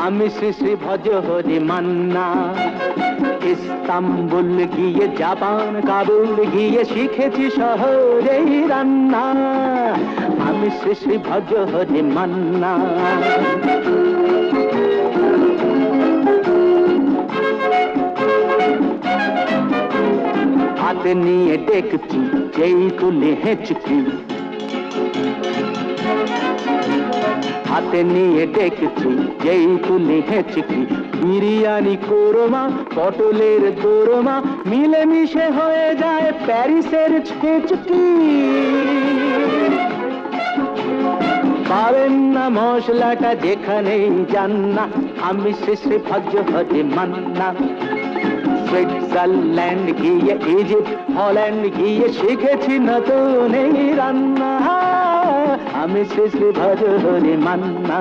আমি শ্রী শ্রী ভজ হরি মান্না। ইস্তাম্বুল গিয়ে জাপান কাবুল গিয়ে শিখেছি শহরেই রান্না। আমি শ্রী শ্রী ভজ হরি মান্না। হাতে নিয়ে ডেকছি যেই তুলে হেঁচকি, হাতে নিয়ে ডেকছি যেই তুলে হেঁচকি। বিরিয়ানি কোরমা পটলের দোরমা মিলেমিশে হয়ে যায় প্যারিসের ছেচকি। পাবেন না মশলাটা যেখানেই যান না। আমি শ্রী শ্রী ভজ হরি মান্না। সুইজারল্যান্ড গিয়ে ইজিপ্ট হল্যান্ড গিয়ে শিখেছি নতুন এই রান্না। আমি শ্রী শ্রী ভজ হরি মান্না।